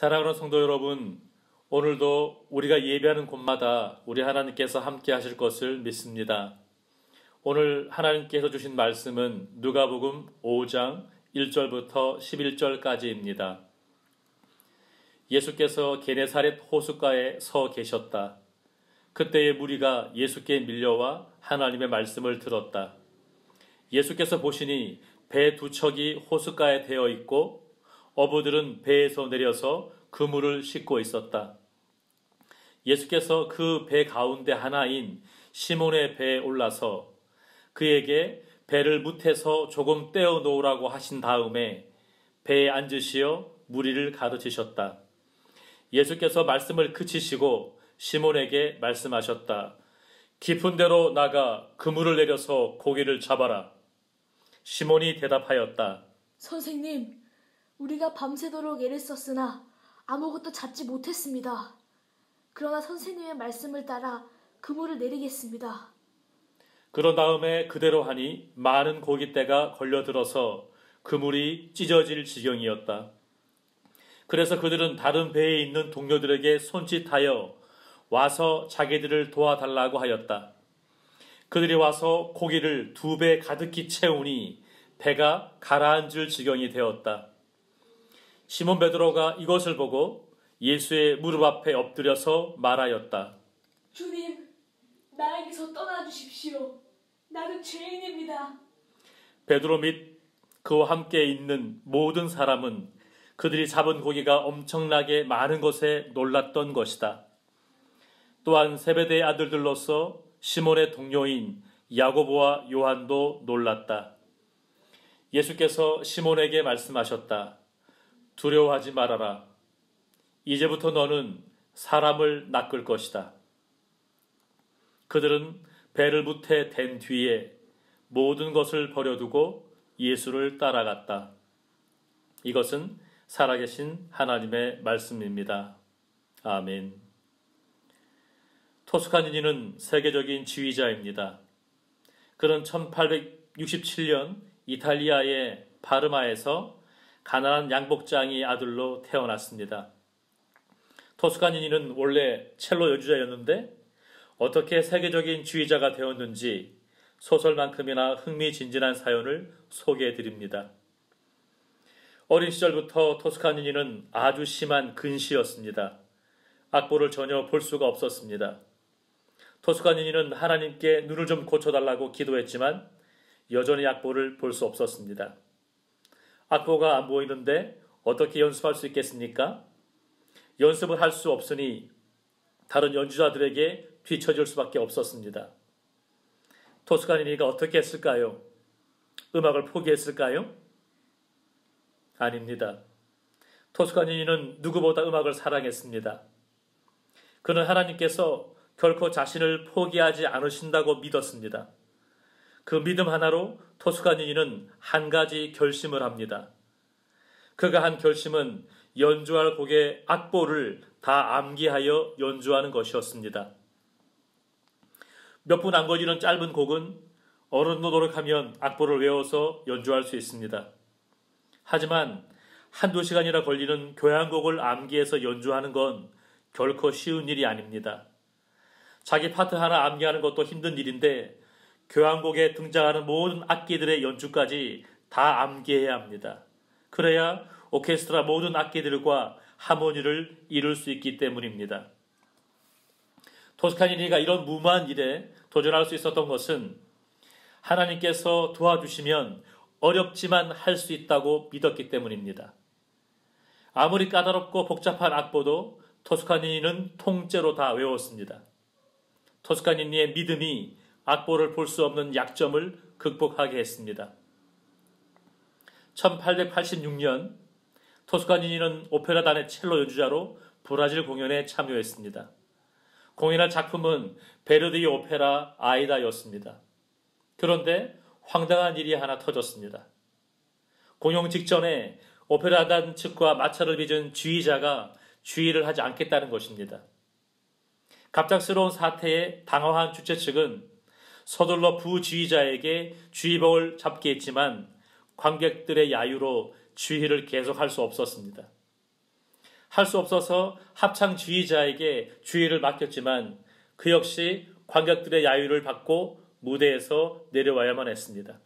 사랑하는 성도 여러분, 오늘도 우리가 예배하는 곳마다 우리 하나님께서 함께 하실 것을 믿습니다. 오늘 하나님께서 주신 말씀은 누가복음 5장 1절부터 11절까지입니다. 예수께서 게네사렛 호숫가에 서 계셨다. 그때의 무리가 예수께 밀려와 하나님의 말씀을 들었다. 예수께서 보시니 배 두 척이 호숫가에 대어 있고 어부들은 배에서 내려서 그물을 싣고 있었다. 예수께서 그 배 가운데 하나인 시몬의 배에 올라서 그에게 배를 무태서 조금 떼어 놓으라고 하신 다음에 배에 앉으시어 무리를 가르치셨다. 예수께서 말씀을 그치시고 시몬에게 말씀하셨다. 깊은 데로 나가 그물을 내려서 고기를 잡아라. 시몬이 대답하였다. 선생님, 우리가 밤새도록 애를 썼으나 아무것도 잡지 못했습니다. 그러나 선생님의 말씀을 따라 그물을 내리겠습니다. 그런 다음에 그대로 하니 많은 고깃대가 걸려들어서 그물이 찢어질 지경이었다. 그래서 그들은 다른 배에 있는 동료들에게 손짓하여 와서 자기들을 도와달라고 하였다. 그들이 와서 고기를 2배 가득히 채우니 배가 가라앉을 지경이 되었다. 시몬 베드로가 이것을 보고 예수의 무릎 앞에 엎드려서 말하였다. 주님, 나에게서 떠나주십시오. 나는 죄인입니다. 베드로 및 그와 함께 있는 모든 사람은 그들이 잡은 고기가 엄청나게 많은 것에 놀랐던 것이다. 또한 세베대의 아들들로서 시몬의 동료인 야고보와 요한도 놀랐다. 예수께서 시몬에게 말씀하셨다. 두려워하지 말아라. 이제부터 너는 사람을 낚을 것이다. 그들은 배를 무태 댄 뒤에 모든 것을 버려두고 예수를 따라갔다. 이것은 살아계신 하나님의 말씀입니다. 아멘. 토스카니니는 세계적인 지휘자입니다. 그는 1867년 이탈리아의 파르마에서 가난한 양복장이 아들로 태어났습니다. 토스카니니는 원래 첼로 연주자였는데 어떻게 세계적인 지휘자가 되었는지 소설만큼이나 흥미진진한 사연을 소개해 드립니다. 어린 시절부터 토스카니니는 아주 심한 근시였습니다. 악보를 전혀 볼 수가 없었습니다. 토스카니니는 하나님께 눈을 좀 고쳐달라고 기도했지만 여전히 악보를 볼 수 없었습니다. 악보가 안 보이는데 어떻게 연습할 수 있겠습니까? 연습을 할 수 없으니 다른 연주자들에게 뒤처질 수밖에 없었습니다. 토스카니니가 어떻게 했을까요? 음악을 포기했을까요? 아닙니다. 토스카니니는 누구보다 음악을 사랑했습니다. 그는 하나님께서 결코 자신을 포기하지 않으신다고 믿었습니다. 그 믿음 하나로 토스카니니는 한 가지 결심을 합니다. 그가 한 결심은 연주할 곡의 악보를 다 암기하여 연주하는 것이었습니다. 몇 분 안 걸리는 짧은 곡은 어른도 노력하면 악보를 외워서 연주할 수 있습니다. 하지만 한두 시간이나 걸리는 교향곡을 암기해서 연주하는 건 결코 쉬운 일이 아닙니다. 자기 파트 하나 암기하는 것도 힘든 일인데 교향곡에 등장하는 모든 악기들의 연주까지 다 암기해야 합니다. 그래야 오케스트라 모든 악기들과 하모니를 이룰 수 있기 때문입니다. 토스카니니가 이런 무모한 일에 도전할 수 있었던 것은 하나님께서 도와주시면 어렵지만 할 수 있다고 믿었기 때문입니다. 아무리 까다롭고 복잡한 악보도 토스카니니는 통째로 다 외웠습니다. 토스카니니의 믿음이 악보를 볼 수 없는 약점을 극복하게 했습니다. 1886년 토스카니니는 오페라단의 첼로 연주자로 브라질 공연에 참여했습니다. 공연할 작품은 베르디의 오페라 아이다였습니다. 그런데 황당한 일이 하나 터졌습니다. 공연 직전에 오페라단 측과 마찰을 빚은 지휘자가 지휘를 하지 않겠다는 것입니다. 갑작스러운 사태에 당황한 주최 측은 서둘러 부지휘자에게 지휘봉을 잡게 했지만 관객들의 야유로 지휘를 계속할 수 없었습니다. 할 수 없어서 합창 지휘자에게 주의를 맡겼지만 그 역시 관객들의 야유를 받고 무대에서 내려와야만 했습니다.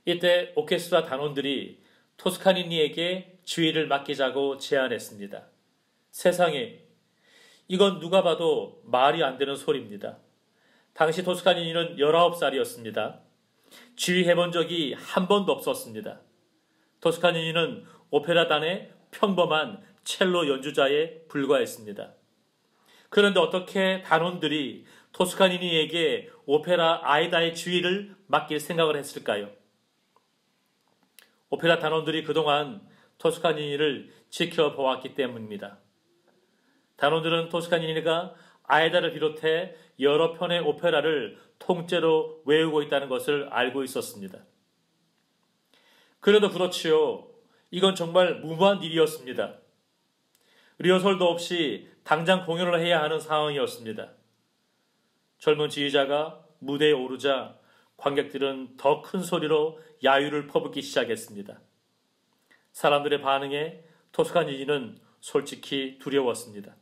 이때 오케스트라 단원들이 토스카니니에게 지휘를 맡기자고 제안했습니다. 세상에, 이건 누가 봐도 말이 안 되는 소리입니다. 당시 토스카니니는 19살이었습니다. 지휘해본 적이 한 번도 없었습니다. 토스카니니는 오페라단의 평범한 첼로 연주자에 불과했습니다. 그런데 어떻게 단원들이 토스카니니에게 오페라 아이다의 지휘를 맡길 생각을 했을까요? 오페라 단원들이 그동안 토스카니니를 지켜보았기 때문입니다. 단원들은 토스카니니가 아이다를 비롯해 여러 편의 오페라를 통째로 외우고 있다는 것을 알고 있었습니다. 그래도 그렇지요. 이건 정말 무모한 일이었습니다. 리허설도 없이 당장 공연을 해야 하는 상황이었습니다. 젊은 지휘자가 무대에 오르자 관객들은 더 큰 소리로 야유를 퍼붓기 시작했습니다. 사람들의 반응에 토스카니니는 솔직히 두려웠습니다.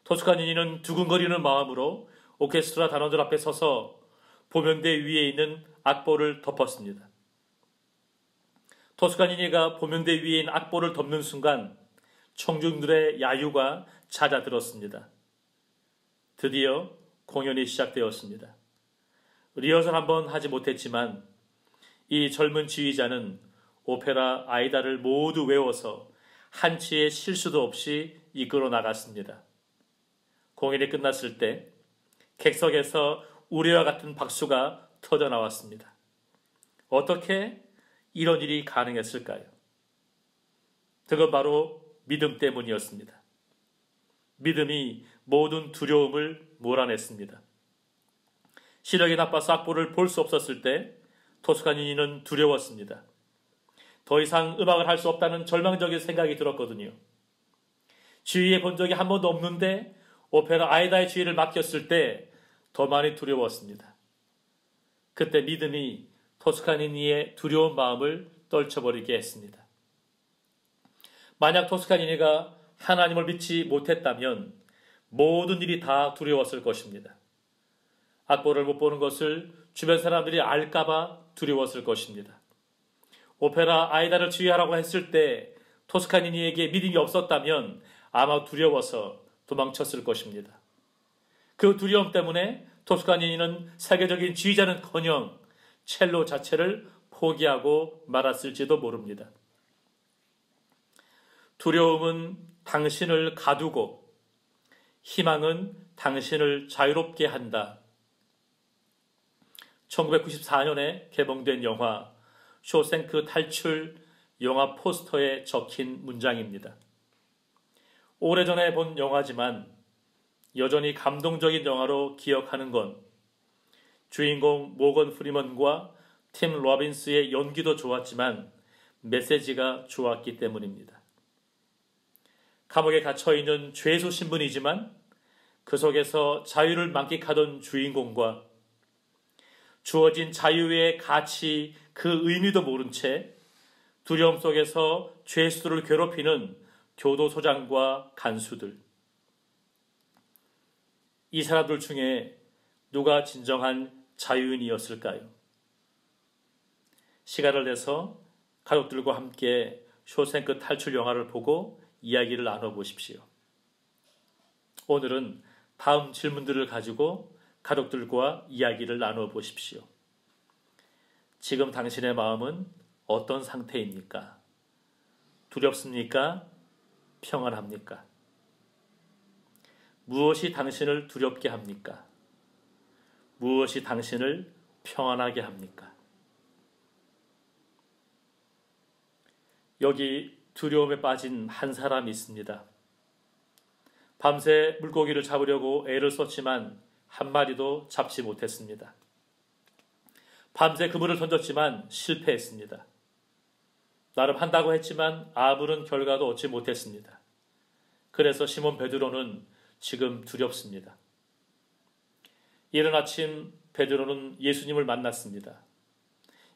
토스카니니는 두근거리는 마음으로 오케스트라 단원들 앞에 서서 보면대 위에 있는 악보를 덮었습니다. 토스카니니가 보면대 위에 있는 악보를 덮는 순간 청중들의 야유가 잦아들었습니다. 드디어 공연이 시작되었습니다. 리허설 한번 하지 못했지만 이 젊은 지휘자는 오페라 아이다를 모두 외워서 한치의 실수도 없이 이끌어 나갔습니다. 공연이 끝났을 때 객석에서 우레와 같은 박수가 터져 나왔습니다. 어떻게 이런 일이 가능했을까요? 그건 바로 믿음 때문이었습니다. 믿음이 모든 두려움을 몰아냈습니다. 시력이 나빠서 악보를 볼 수 없었을 때 토스카니니는 두려웠습니다. 더 이상 음악을 할 수 없다는 절망적인 생각이 들었거든요. 지휘해 본 적이 한 번도 없는데 오페라 아이다의 지휘를 맡겼을 때 더 많이 두려웠습니다. 그때 믿음이 토스카니니의 두려운 마음을 떨쳐버리게 했습니다. 만약 토스카니니가 하나님을 믿지 못했다면 모든 일이 다 두려웠을 것입니다. 악보를 못 보는 것을 주변 사람들이 알까봐 두려웠을 것입니다. 오페라 아이다를 지휘하라고 했을 때 토스카니니에게 믿음이 없었다면 아마 두려워서 도망쳤을 것입니다. 그 두려움 때문에 토스카니니는 세계적인 지휘자는커녕 첼로 자체를 포기하고 말았을지도 모릅니다. 두려움은 당신을 가두고 희망은 당신을 자유롭게 한다. 1994년에 개봉된 영화 쇼생크 탈출 영화 포스터에 적힌 문장입니다. 오래전에 본 영화지만 여전히 감동적인 영화로 기억하는 건 주인공 모건 프리먼과 팀 로빈스의 연기도 좋았지만 메시지가 좋았기 때문입니다. 감옥에 갇혀있는 죄수 신분이지만 그 속에서 자유를 만끽하던 주인공과 주어진 자유의 가치, 그 의미도 모른 채 두려움 속에서 죄수들을 괴롭히는 교도소장과 간수들. 이 사람들 중에 누가 진정한 자유인이었을까요? 시간을 내서 가족들과 함께 쇼생크 탈출 영화를 보고 이야기를 나눠보십시오. 오늘은 다음 질문들을 가지고 가족들과 이야기를 나눠보십시오. 지금 당신의 마음은 어떤 상태입니까? 두렵습니까? 평안합니까? 무엇이 당신을 두렵게 합니까? 무엇이 당신을 평안하게 합니까? 여기 두려움에 빠진 한 사람이 있습니다. 밤새 물고기를 잡으려고 애를 썼지만 한 마리도 잡지 못했습니다. 밤새 그물을 던졌지만 실패했습니다. 나름 한다고 했지만 아무런 결과도 얻지 못했습니다. 그래서 시몬 베드로는 지금 두렵습니다. 이른 아침 베드로는 예수님을 만났습니다.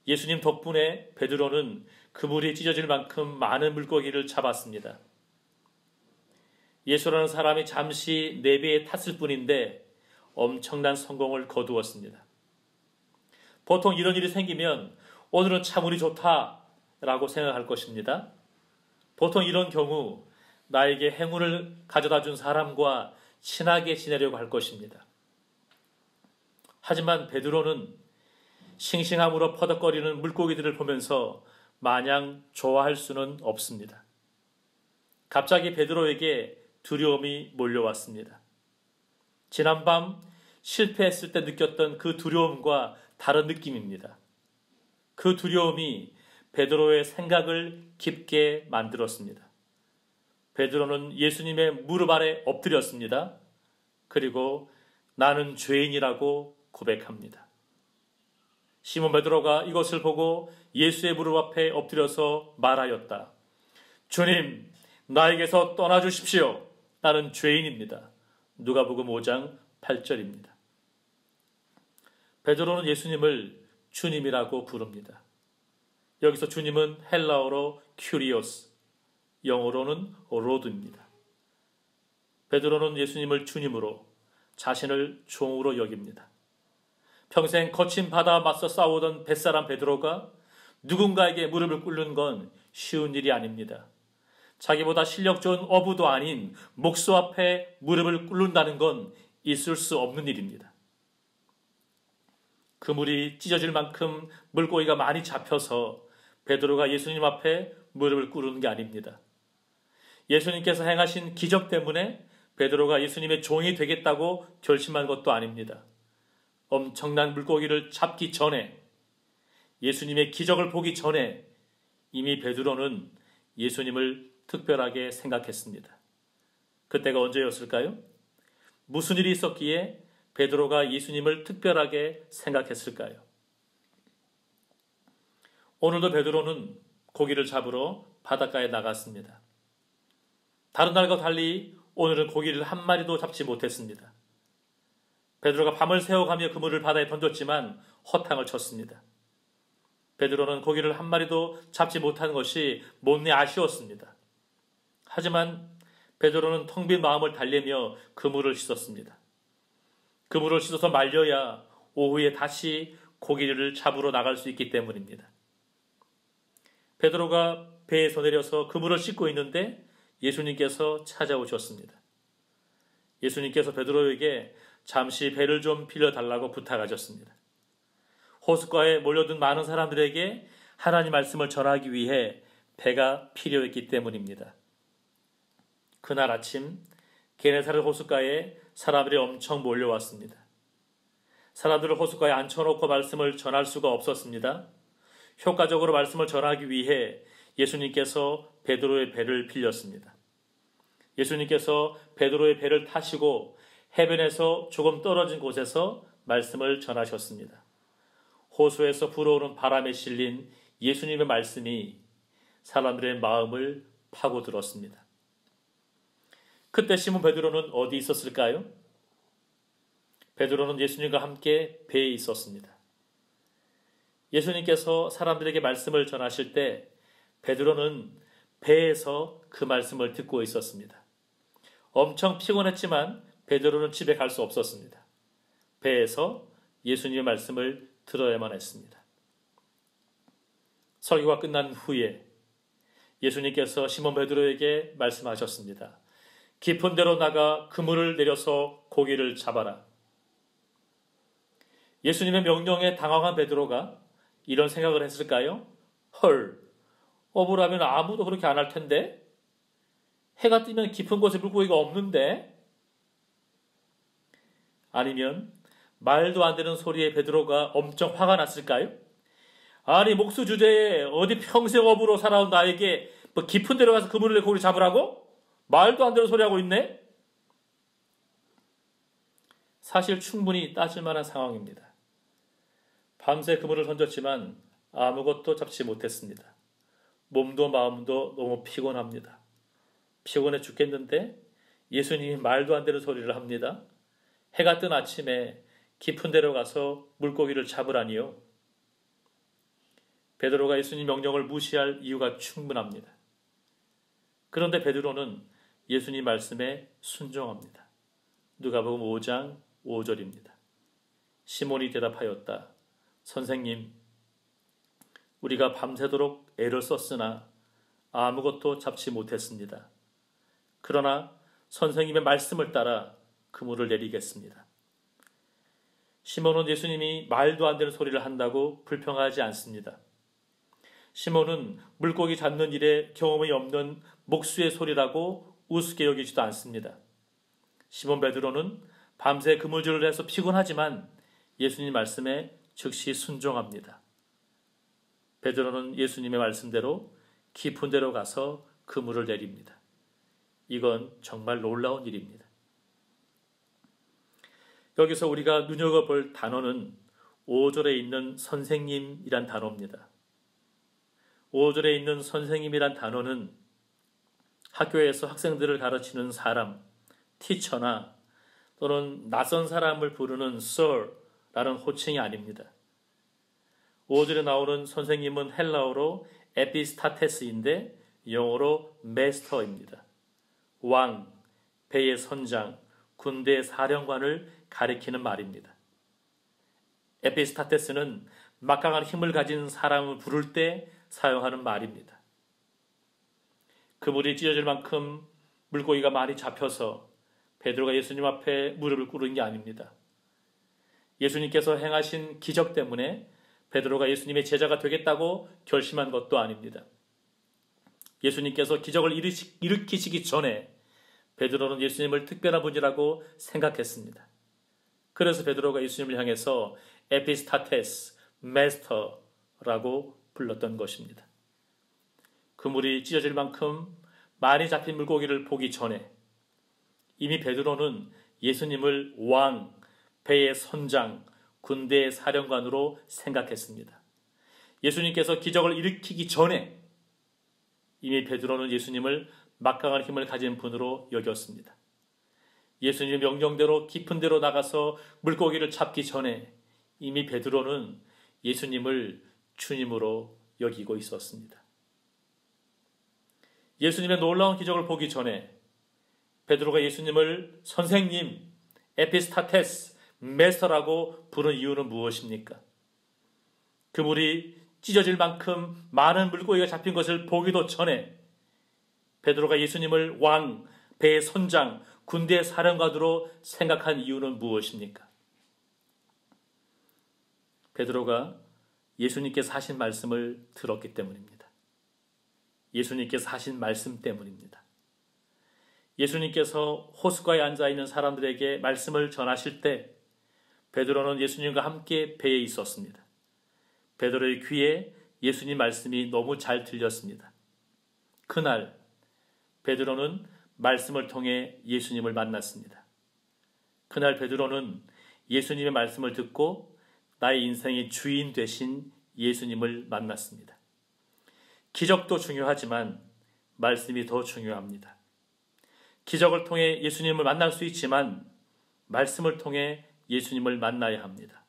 예수님 덕분에 베드로는 그물이 찢어질 만큼 많은 물고기를 잡았습니다. 예수라는 사람이 잠시 내배에 탔을 뿐인데 엄청난 성공을 거두었습니다. 보통 이런 일이 생기면 오늘은 참 운이 좋다라고 생각할 것입니다. 보통 이런 경우 나에게 행운을 가져다 준 사람과 친하게 지내려고 할 것입니다. 하지만 베드로는 싱싱함으로 퍼덕거리는 물고기들을 보면서 마냥 좋아할 수는 없습니다. 갑자기 베드로에게 두려움이 몰려왔습니다. 지난밤 실패했을 때 느꼈던 그 두려움과 다른 느낌입니다. 그 두려움이 베드로의 생각을 깊게 만들었습니다. 베드로는 예수님의 무릎 아래 엎드렸습니다. 그리고 나는 죄인이라고 고백합니다. 시몬 베드로가 이것을 보고 예수의 무릎 앞에 엎드려서 말하였다. 주님, 나에게서 떠나주십시오. 나는 죄인입니다. 누가복음 5장 8절입니다. 베드로는 예수님을 주님이라고 부릅니다. 여기서 주님은 헬라어로 큐리오스, 영어로는 로드입니다. 베드로는 예수님을 주님으로, 자신을 종으로 여깁니다. 평생 거친 바다와 맞서 싸우던 뱃사람 베드로가 누군가에게 무릎을 꿇는 건 쉬운 일이 아닙니다. 자기보다 실력 좋은 어부도 아닌 목수 앞에 무릎을 꿇는다는 건 있을 수 없는 일입니다. 그물이 찢어질 만큼 물고기가 많이 잡혀서 베드로가 예수님 앞에 무릎을 꿇는 게 아닙니다. 예수님께서 행하신 기적 때문에 베드로가 예수님의 종이 되겠다고 결심한 것도 아닙니다. 엄청난 물고기를 잡기 전에, 예수님의 기적을 보기 전에 이미 베드로는 예수님을 특별하게 생각했습니다. 그때가 언제였을까요? 무슨 일이 있었기에 베드로가 예수님을 특별하게 생각했을까요? 오늘도 베드로는 고기를 잡으러 바닷가에 나갔습니다. 다른 날과 달리 오늘은 고기를 한 마리도 잡지 못했습니다. 베드로가 밤을 새워가며 그물을 바다에 던졌지만 허탕을 쳤습니다. 베드로는 고기를 한 마리도 잡지 못한 것이 못내 아쉬웠습니다. 하지만 베드로는 텅 빈 마음을 달래며 그물을 씻었습니다. 그물을 씻어서 말려야 오후에 다시 고기를 잡으러 나갈 수 있기 때문입니다. 베드로가 배에서 내려서 그물을 씻고 있는데 예수님께서 찾아오셨습니다. 예수님께서 베드로에게 잠시 배를 좀 빌려달라고 부탁하셨습니다. 호숫가에 몰려든 많은 사람들에게 하나님 말씀을 전하기 위해 배가 필요했기 때문입니다. 그날 아침 게네사렛 호숫가에 사람들이 엄청 몰려왔습니다. 사람들을 호숫가에 앉혀놓고 말씀을 전할 수가 없었습니다. 효과적으로 말씀을 전하기 위해 예수님께서 베드로의 배를 빌렸습니다. 예수님께서 베드로의 배를 타시고 해변에서 조금 떨어진 곳에서 말씀을 전하셨습니다. 호수에서 불어오는 바람에 실린 예수님의 말씀이 사람들의 마음을 파고들었습니다. 그때 시몬 베드로는 어디 있었을까요? 베드로는 예수님과 함께 배에 있었습니다. 예수님께서 사람들에게 말씀을 전하실 때 베드로는 배에서 그 말씀을 듣고 있었습니다. 엄청 피곤했지만 베드로는 집에 갈 수 없었습니다. 배에서 예수님의 말씀을 들어야만 했습니다. 설교가 끝난 후에 예수님께서 시몬 베드로에게 말씀하셨습니다. 깊은 데로 나가 그물을 내려서 고기를 잡아라. 예수님의 명령에 당황한 베드로가 이런 생각을 했을까요? 헐, 어부라면 아무도 그렇게 안 할 텐데? 해가 뜨면 깊은 곳에 물고기가 없는데? 아니면 말도 안 되는 소리에 베드로가 엄청 화가 났을까요? 아니 목수 주제에 어디 평생 어부로 살아온 나에게 뭐 깊은 데로 가서 그물을 내 고기를 잡으라고? 말도 안 되는 소리 하고 있네? 사실 충분히 따질 만한 상황입니다. 밤새 그물을 던졌지만 아무것도 잡지 못했습니다. 몸도 마음도 너무 피곤합니다. 피곤해 죽겠는데 예수님이 말도 안 되는 소리를 합니다. 해가 뜬 아침에 깊은 데로 가서 물고기를 잡으라니요. 베드로가 예수님 명령을 무시할 이유가 충분합니다. 그런데 베드로는 예수님 말씀에 순종합니다. 누가복음 5장 5절입니다. 시몬이 대답하였다. 선생님, 우리가 밤새도록 애를 썼으나 아무것도 잡지 못했습니다. 그러나 선생님의 말씀을 따라 그물을 내리겠습니다. 시몬은 예수님이 말도 안 되는 소리를 한다고 불평하지 않습니다. 시몬은 물고기 잡는 일에 경험이 없는 목수의 소리라고 우습게 여기지도 않습니다. 시몬 베드로는 밤새 그물질을 해서 피곤하지만 예수님 말씀에 즉시 순종합니다. 베드로는 예수님의 말씀대로 깊은 데로 가서 그물을 내립니다. 이건 정말 놀라운 일입니다. 여기서 우리가 눈여겨볼 단어는 5절에 있는 선생님이란 단어입니다. 5절에 있는 선생님이란 단어는 학교에서 학생들을 가르치는 사람, 티처나 또는 낯선 사람을 부르는 sir라는 호칭이 아닙니다. 5절에 나오는 선생님은 헬라어로 에피스타테스인데 영어로 메스터입니다. 왕, 배의 선장, 군대의 사령관을 가리키는 말입니다. 에피스타테스는 막강한 힘을 가진 사람을 부를 때 사용하는 말입니다. 그물이 찢어질 만큼 물고기가 많이 잡혀서 베드로가 예수님 앞에 무릎을 꿇은 게 아닙니다. 예수님께서 행하신 기적 때문에 베드로가 예수님의 제자가 되겠다고 결심한 것도 아닙니다. 예수님께서 기적을 일으키시기 전에 베드로는 예수님을 특별한 분이라고 생각했습니다. 그래서 베드로가 예수님을 향해서 에피스타테스, 메스터라고 불렀던 것입니다. 그물이 찢어질 만큼 많이 잡힌 물고기를 보기 전에 이미 베드로는 예수님을 왕, 배의 선장, 군대의 사령관으로 생각했습니다. 예수님께서 기적을 일으키기 전에 이미 베드로는 예수님을 막강한 힘을 가진 분으로 여겼습니다. 예수님의 명령대로 깊은 데로 나가서 물고기를 잡기 전에 이미 베드로는 예수님을 주님으로 여기고 있었습니다. 예수님의 놀라운 기적을 보기 전에 베드로가 예수님을 선생님, 에피스타테스, 메스터라고 부른 이유는 무엇입니까? 그물이 찢어질 만큼 많은 물고기가 잡힌 것을 보기도 전에 베드로가 예수님을 왕, 배의 선장, 군대의 사령관으로 생각한 이유는 무엇입니까? 베드로가 예수님께서 하신 말씀을 들었기 때문입니다. 예수님께서 하신 말씀 때문입니다. 예수님께서 호숫가에 앉아있는 사람들에게 말씀을 전하실 때 베드로는 예수님과 함께 배에 있었습니다. 베드로의 귀에 예수님 말씀이 너무 잘 들렸습니다. 그날 베드로는 말씀을 통해 예수님을 만났습니다. 그날 베드로는 예수님의 말씀을 듣고 나의 인생의 주인 되신 예수님을 만났습니다. 기적도 중요하지만 말씀이 더 중요합니다. 기적을 통해 예수님을 만날 수 있지만 말씀을 통해 예수님을 만나야 합니다.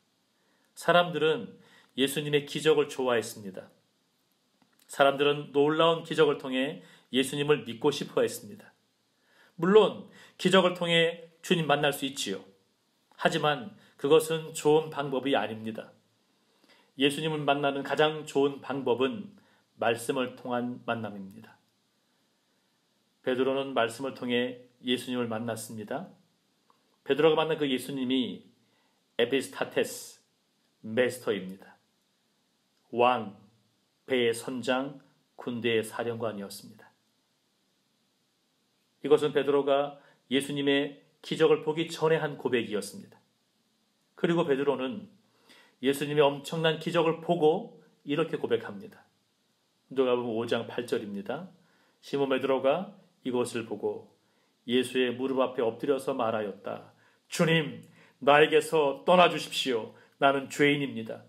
사람들은 예수님의 기적을 좋아했습니다. 사람들은 놀라운 기적을 통해 예수님을 믿고 싶어 했습니다. 물론 기적을 통해 주님 만날 수 있지요. 하지만 그것은 좋은 방법이 아닙니다. 예수님을 만나는 가장 좋은 방법은 말씀을 통한 만남입니다. 베드로는 말씀을 통해 예수님을 만났습니다. 베드로가 만난 그 예수님이 에피스타테스, 메스터입니다. 왕, 배의 선장, 군대의 사령관이었습니다. 이것은 베드로가 예수님의 기적을 보기 전에 한 고백이었습니다. 그리고 베드로는 예수님의 엄청난 기적을 보고 이렇게 고백합니다. 누가복음 5장 8절입니다. 시몬 베드로가 이것을 보고 예수의 무릎 앞에 엎드려서 말하였다. 주님, 나에게서 떠나주십시오. 나는 죄인입니다.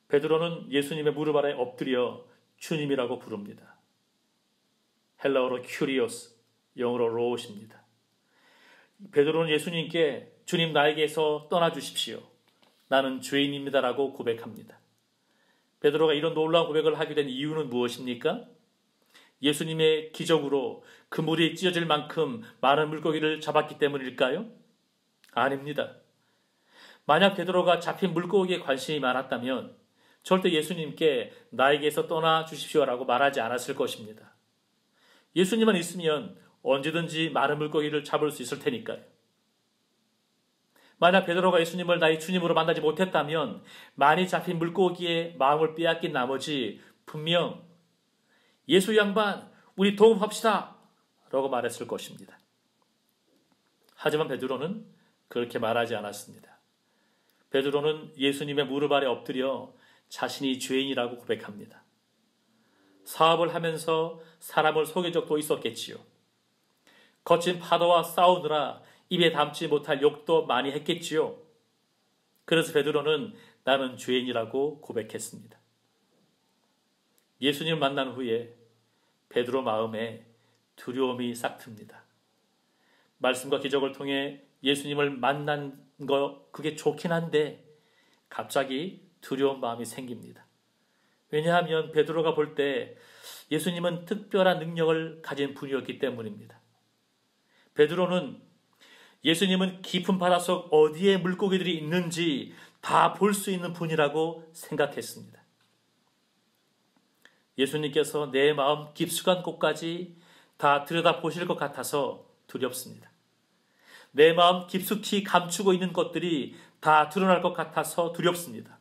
베드로는 예수님의 무릎 아래 엎드려 주님이라고 부릅니다. 헬라어로 큐리오스, 영어로 로봇입니다. 베드로는 예수님께 주님 나에게서 떠나주십시오. 나는 죄인입니다라고 고백합니다. 베드로가 이런 놀라운 고백을 하게 된 이유는 무엇입니까? 예수님의 기적으로 그물이 찢어질 만큼 많은 물고기를 잡았기 때문일까요? 아닙니다. 만약 베드로가 잡힌 물고기에 관심이 많았다면 절대 예수님께 나에게서 떠나 주십시오라고 말하지 않았을 것입니다. 예수님만 있으면 언제든지 많은 물고기를 잡을 수 있을 테니까요. 만약 베드로가 예수님을 나의 주님으로 만나지 못했다면 많이 잡힌 물고기에 마음을 빼앗긴 나머지 분명 예수 양반 우리 동업합시다 라고 말했을 것입니다. 하지만 베드로는 그렇게 말하지 않았습니다. 베드로는 예수님의 무릎 아래 엎드려 자신이 죄인이라고 고백합니다. 사업을 하면서 사람을 속인 적도 있었겠지요. 거친 파도와 싸우느라 입에 담지 못할 욕도 많이 했겠지요. 그래서 베드로는 나는 죄인이라고 고백했습니다. 예수님을 만난 후에 베드로 마음에 두려움이 싹 틉니다. 말씀과 기적을 통해 예수님을 만난 거 그게 좋긴 한데 갑자기 두려운 마음이 생깁니다. 왜냐하면 베드로가 볼 때 예수님은 특별한 능력을 가진 분이었기 때문입니다. 베드로는 예수님은 깊은 바닷속 어디에 물고기들이 있는지 다 볼 수 있는 분이라고 생각했습니다. 예수님께서 내 마음 깊숙한 곳까지 다 들여다보실 것 같아서 두렵습니다. 내 마음 깊숙이 감추고 있는 것들이 다 드러날 것 같아서 두렵습니다.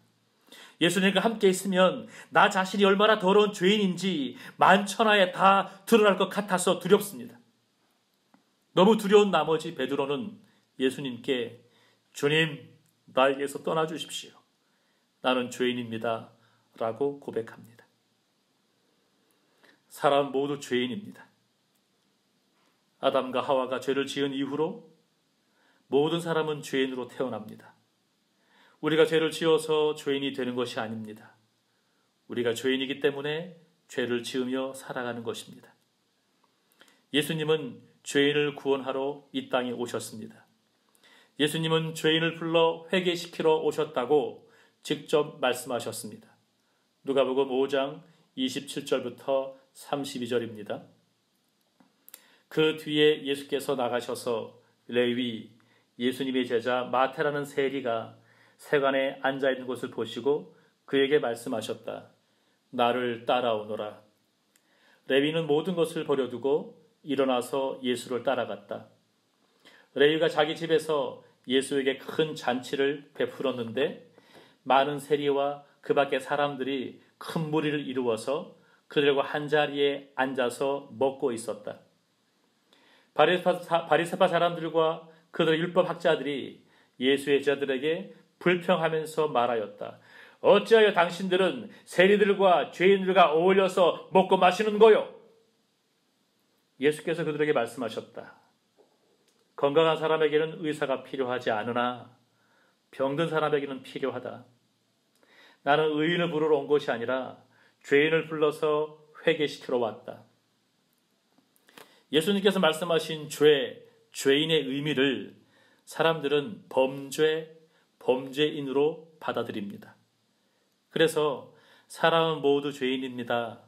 예수님과 함께 있으면 나 자신이 얼마나 더러운 죄인인지 만천하에 다 드러날 것 같아서 두렵습니다. 너무 두려운 나머지 베드로는 예수님께 주님, 나에게서 떠나주십시오. 나는 죄인입니다. 라고 고백합니다. 사람 모두 죄인입니다. 아담과 하와가 죄를 지은 이후로 모든 사람은 죄인으로 태어납니다. 우리가 죄를 지어서 죄인이 되는 것이 아닙니다. 우리가 죄인이기 때문에 죄를 지으며 살아가는 것입니다. 예수님은 죄인을 구원하러 이 땅에 오셨습니다. 예수님은 죄인을 불러 회개시키러 오셨다고 직접 말씀하셨습니다. 누가복음 5장 27절부터 32절입니다. 그 뒤에 예수께서 나가셔서 레위, 예수님의 제자 마태라는 세리가 세관에 앉아있는 곳을 보시고 그에게 말씀하셨다. 나를 따라오너라. 레위는 모든 것을 버려두고 일어나서 예수를 따라갔다. 레위가 자기 집에서 예수에게 큰 잔치를 베풀었는데 많은 세리와 그 밖의 사람들이 큰 무리를 이루어서 그들과 한자리에 앉아서 먹고 있었다. 바리새파 사람들과 그들의 율법학자들이 예수의 제자들에게 불평하면서 말하였다. 어찌하여 당신들은 세리들과 죄인들과 어울려서 먹고 마시는 거요? 예수께서 그들에게 말씀하셨다. 건강한 사람에게는 의사가 필요하지 않으나 병든 사람에게는 필요하다. 나는 의인을 부르러 온 것이 아니라 죄인을 불러서 회개시키러 왔다. 예수님께서 말씀하신 죄인의 의미를 사람들은 범죄인으로 받아들입니다. 그래서 사람은 모두 죄인입니다.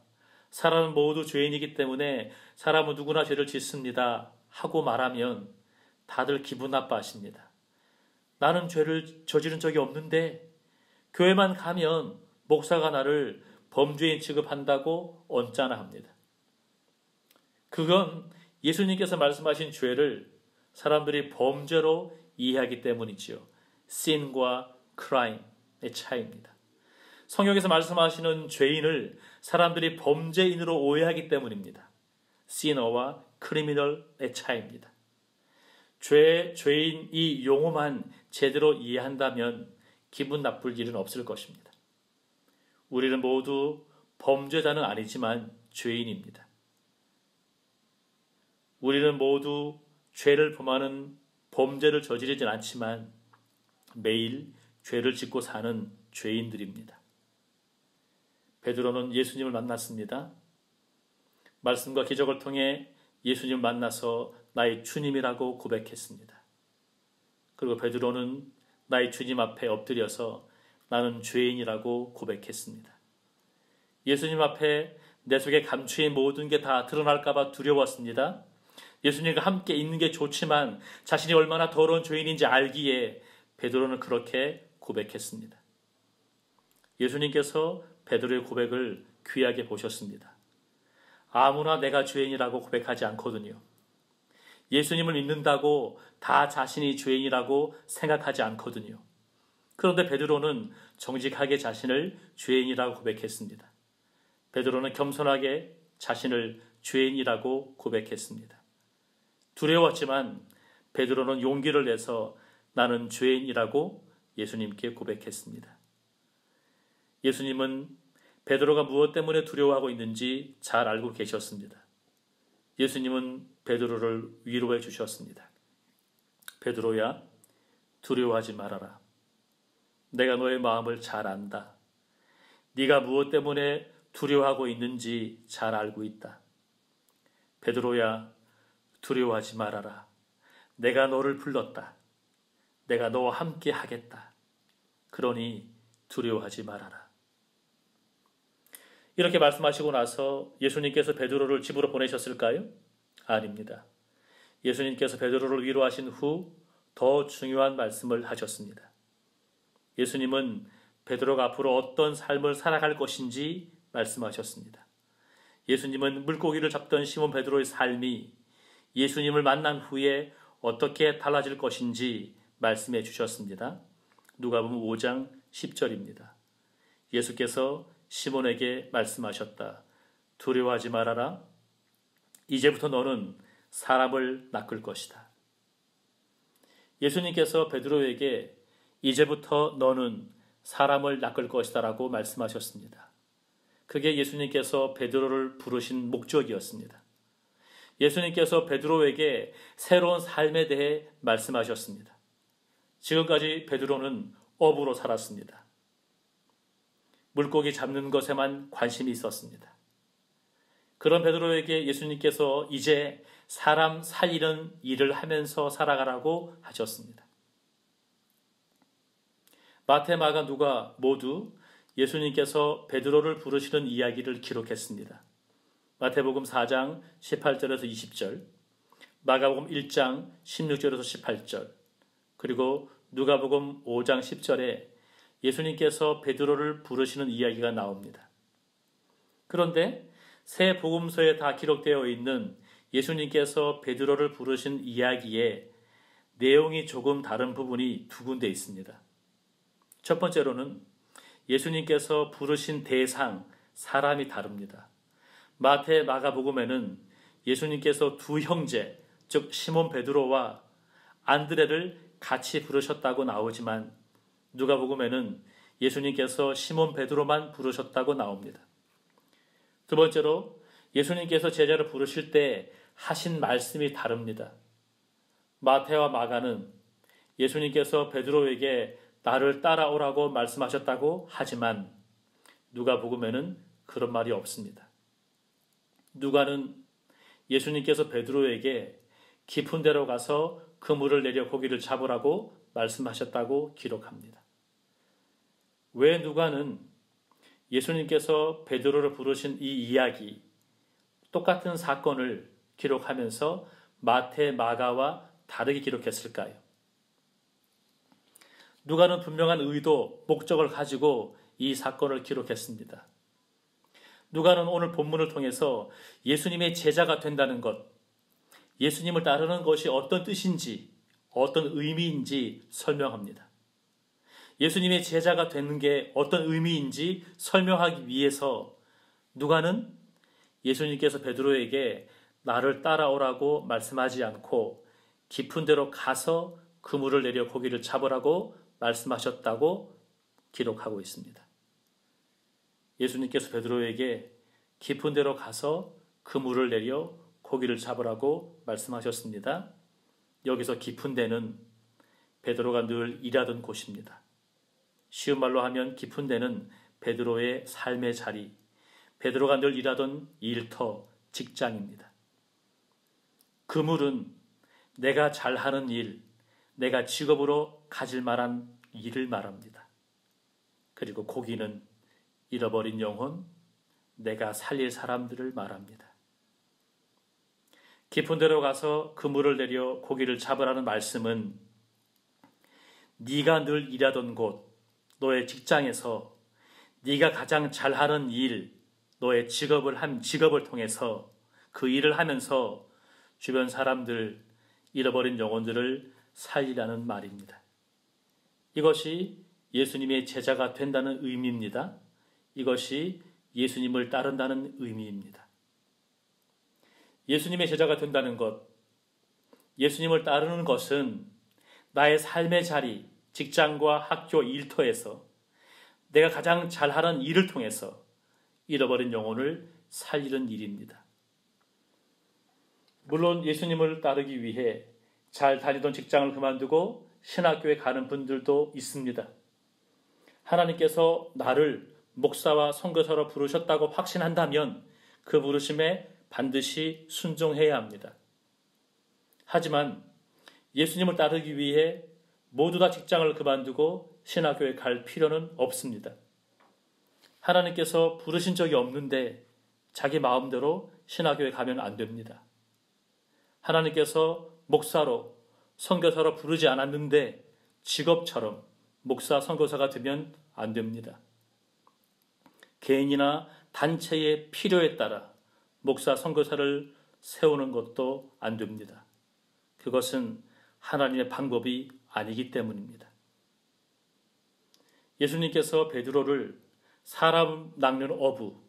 사람은 모두 죄인이기 때문에 사람은 누구나 죄를 짓습니다. 하고 말하면 다들 기분 나빠하십니다. 나는 죄를 저지른 적이 없는데 교회만 가면 목사가 나를 범죄인 취급한다고 언짢아 합니다. 그건 예수님께서 말씀하신 죄를 사람들이 범죄로 이해하기 때문이지요. sin과 crime의 차이입니다. 성경에서 말씀하시는 죄인을 사람들이 범죄인으로 오해하기 때문입니다. sinner와 criminal의 차이입니다. 죄인 이 용어만 제대로 이해한다면 기분 나쁠 일은 없을 것입니다. 우리는 모두 범죄자는 아니지만 죄인입니다. 우리는 모두 죄를 범하는 범죄를 저지르진 않지만 매일 죄를 짓고 사는 죄인들입니다. 베드로는 예수님을 만났습니다. 말씀과 기적을 통해 예수님을 만나서 나의 주님이라고 고백했습니다. 그리고 베드로는 나의 주님 앞에 엎드려서 나는 죄인이라고 고백했습니다. 예수님 앞에 내 속에 감추인 모든 게 다 드러날까 봐 두려웠습니다. 예수님과 함께 있는 게 좋지만 자신이 얼마나 더러운 죄인인지 알기에 베드로는 그렇게 고백했습니다. 예수님께서 베드로의 고백을 귀하게 보셨습니다. 아무나 내가 죄인이라고 고백하지 않거든요. 예수님을 믿는다고 다 자신이 죄인이라고 생각하지 않거든요. 그런데 베드로는 정직하게 자신을 죄인이라고 고백했습니다. 베드로는 겸손하게 자신을 죄인이라고 고백했습니다. 두려웠지만 베드로는 용기를 내서 나는 죄인이라고 예수님께 고백했습니다. 예수님은 베드로가 무엇 때문에 두려워하고 있는지 잘 알고 계셨습니다. 예수님은 베드로를 위로해 주셨습니다. 베드로야, 두려워하지 말아라. 내가 너의 마음을 잘 안다. 네가 무엇 때문에 두려워하고 있는지 잘 알고 있다. 베드로야, 두려워하지 말아라. 내가 너를 불렀다. 내가 너와 함께 하겠다. 그러니 두려워하지 말아라. 이렇게 말씀하시고 나서 예수님께서 베드로를 집으로 보내셨을까요? 아닙니다. 예수님께서 베드로를 위로하신 후 더 중요한 말씀을 하셨습니다. 예수님은 베드로가 앞으로 어떤 삶을 살아갈 것인지 말씀하셨습니다. 예수님은 물고기를 잡던 시몬 베드로의 삶이 예수님을 만난 후에 어떻게 달라질 것인지 말씀해 주셨습니다. 누가복음 5장 10절입니다. 예수께서 시몬에게 말씀하셨다. 두려워하지 말아라. 이제부터 너는 사람을 낚을 것이다. 예수님께서 베드로에게 이제부터 너는 사람을 낚을 것이다 라고 말씀하셨습니다. 그게 예수님께서 베드로를 부르신 목적이었습니다. 예수님께서 베드로에게 새로운 삶에 대해 말씀하셨습니다. 지금까지 베드로는 어부로 살았습니다. 물고기 잡는 것에만 관심이 있었습니다. 그런 베드로에게 예수님께서 이제 사람 살리는 일을 하면서 살아가라고 하셨습니다. 마태, 마가, 누가 모두 예수님께서 베드로를 부르시는 이야기를 기록했습니다. 마태복음 4장 18절에서 20절, 마가복음 1장 16절에서 18절, 그리고 누가복음 5장 10절에 예수님께서 베드로를 부르시는 이야기가 나옵니다. 그런데 세 복음서에 다 기록되어 있는 예수님께서 베드로를 부르신 이야기에 내용이 조금 다른 부분이 두 군데 있습니다. 첫 번째로는 예수님께서 부르신 대상, 사람이 다릅니다. 마태, 마가복음에는 예수님께서 두 형제, 즉 시몬 베드로와 안드레를 같이 부르셨다고 나오지만 누가복음에는 예수님께서 시몬 베드로만 부르셨다고 나옵니다. 두 번째로 예수님께서 제자를 부르실 때 하신 말씀이 다릅니다. 마태와 마가는 예수님께서 베드로에게 나를 따라오라고 말씀하셨다고 하지만 누가복음에는 그런 말이 없습니다. 누가는 예수님께서 베드로에게 깊은 데로 가서 그물을 내려 고기를 잡으라고 말씀하셨다고 기록합니다. 왜 누가는 예수님께서 베드로를 부르신 이 이야기, 똑같은 사건을 기록하면서 마태, 마가와 다르게 기록했을까요? 누가는 분명한 의도, 목적을 가지고 이 사건을 기록했습니다. 누가는 오늘 본문을 통해서 예수님의 제자가 된다는 것, 예수님을 따르는 것이 어떤 뜻인지, 어떤 의미인지 설명합니다. 예수님의 제자가 되는 게 어떤 의미인지 설명하기 위해서 누가는 예수님께서 베드로에게 나를 따라오라고 말씀하지 않고 깊은 데로 가서 그물을 내려 고기를 잡으라고 말씀하셨다고 기록하고 있습니다. 예수님께서 베드로에게 깊은 데로 가서 그물을 내려 고기를 잡으라고 말씀하셨습니다. 여기서 깊은 데는 베드로가 늘 일하던 곳입니다. 쉬운 말로 하면 깊은 데는 베드로의 삶의 자리, 베드로가 늘 일하던 일터, 직장입니다. 그물은 내가 잘하는 일, 내가 직업으로 가질 만한 일을 말합니다. 그리고 고기는 잃어버린 영혼, 내가 살릴 사람들을 말합니다. 깊은 데로 가서 그물을 내려 고기를 잡으라는 말씀은 네가 늘 일하던 곳, 너의 직장에서 네가 가장 잘하는 일, 너의 직업을 통해서 그 일을 하면서 주변 사람들, 잃어버린 영혼들을 살리라는 말입니다. 이것이 예수님의 제자가 된다는 의미입니다. 이것이 예수님을 따른다는 의미입니다. 예수님의 제자가 된다는 것, 예수님을 따르는 것은 나의 삶의 자리, 직장과 학교 일터에서 내가 가장 잘하는 일을 통해서 잃어버린 영혼을 살리는 일입니다. 물론 예수님을 따르기 위해 잘 다니던 직장을 그만두고 신학교에 가는 분들도 있습니다. 하나님께서 나를 목사와 선교사로 부르셨다고 확신한다면 그 부르심에 반드시 순종해야 합니다. 하지만 예수님을 따르기 위해 모두 다 직장을 그만두고 신학교에 갈 필요는 없습니다. 하나님께서 부르신 적이 없는데 자기 마음대로 신학교에 가면 안 됩니다. 하나님께서 목사로, 선교사로 부르지 않았는데 직업처럼 목사, 선교사가 되면 안 됩니다. 개인이나 단체의 필요에 따라 목사, 선교사를 세우는 것도 안 됩니다. 그것은 하나님의 방법이 아니기 때문입니다. 예수님께서 베드로를 사람 낚는 어부,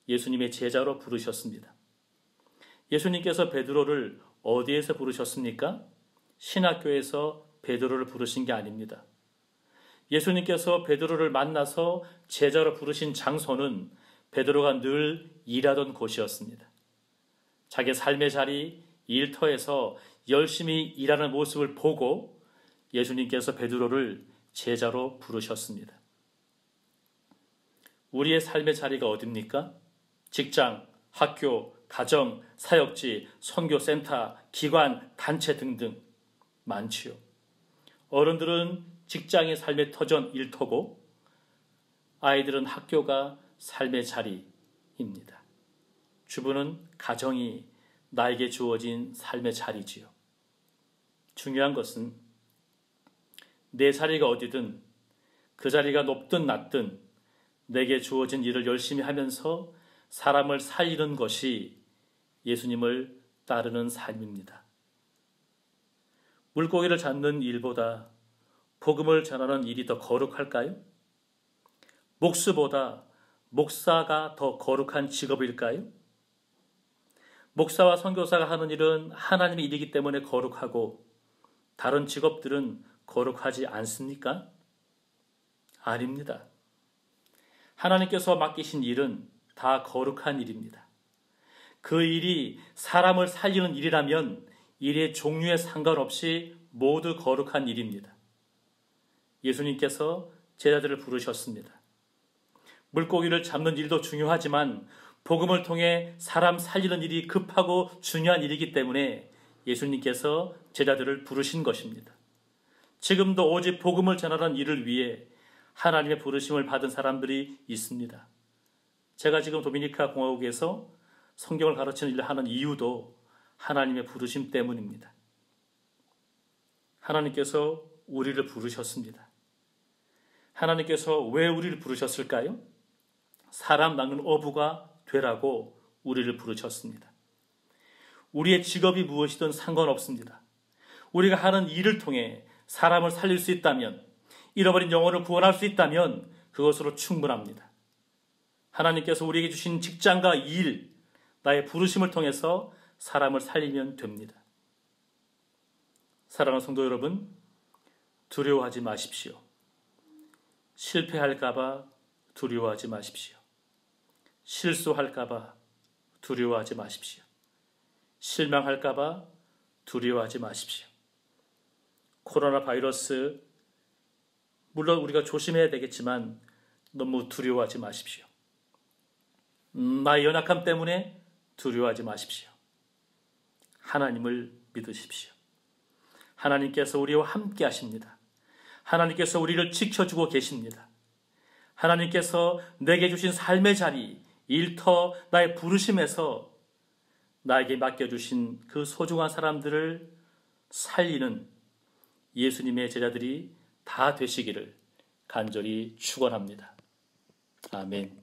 예수님의 제자로 부르셨습니다. 예수님께서 베드로를 어디에서 부르셨습니까? 신학교에서 베드로를 부르신 게 아닙니다. 예수님께서 베드로를 만나서 제자로 부르신 장소는 베드로가 늘 일하던 곳이었습니다. 자기 삶의 자리, 일터에서 열심히 일하는 모습을 보고 예수님께서 베드로를 제자로 부르셨습니다. 우리의 삶의 자리가 어디입니까? 직장, 학교, 가정, 사역지, 선교센터, 기관, 단체 등등 많지요. 어른들은 직장이 삶의 터전 일터고 아이들은 학교가 삶의 자리입니다. 주부는 가정이 나에게 주어진 삶의 자리지요. 중요한 것은 내 자리가 어디든 그 자리가 높든 낮든 내게 주어진 일을 열심히 하면서 사람을 살리는 것이 예수님을 따르는 삶입니다. 물고기를 잡는 일보다 복음을 전하는 일이 더 거룩할까요? 목수보다 목사가 더 거룩한 직업일까요? 목사와 선교사가 하는 일은 하나님의 일이기 때문에 거룩하고 다른 직업들은 거룩하지 않습니까? 아닙니다. 하나님께서 맡기신 일은 다 거룩한 일입니다. 그 일이 사람을 살리는 일이라면 일의 종류에 상관없이 모두 거룩한 일입니다. 예수님께서 제자들을 부르셨습니다. 물고기를 잡는 일도 중요하지만 복음을 통해 사람 살리는 일이 급하고 중요한 일이기 때문에 예수님께서 제자들을 부르신 것입니다. 지금도 오직 복음을 전하는 일을 위해 하나님의 부르심을 받은 사람들이 있습니다. 제가 지금 도미니카 공화국에서 성경을 가르치는 일을 하는 이유도 하나님의 부르심 때문입니다. 하나님께서 우리를 부르셨습니다. 하나님께서 왜 우리를 부르셨을까요? 사람 낚는 어부가 되라고 우리를 부르셨습니다. 우리의 직업이 무엇이든 상관없습니다. 우리가 하는 일을 통해 사람을 살릴 수 있다면, 잃어버린 영혼을 구원할 수 있다면 그것으로 충분합니다. 하나님께서 우리에게 주신 직장과 일, 나의 부르심을 통해서 사람을 살리면 됩니다. 사랑하는 성도 여러분, 두려워하지 마십시오. 실패할까봐 두려워하지 마십시오. 실수할까봐 두려워하지 마십시오. 실망할까봐 두려워하지 마십시오. 코로나 바이러스, 물론 우리가 조심해야 되겠지만 너무 두려워하지 마십시오. 나의 연약함 때문에 두려워하지 마십시오. 하나님을 믿으십시오. 하나님께서 우리와 함께 하십니다. 하나님께서 우리를 지켜주고 계십니다. 하나님께서 내게 주신 삶의 자리, 일터 나의 부르심에서 나에게 맡겨주신 그 소중한 사람들을 살리는 예수님의 제자들이 다 되시기를 간절히 축원합니다. 아멘.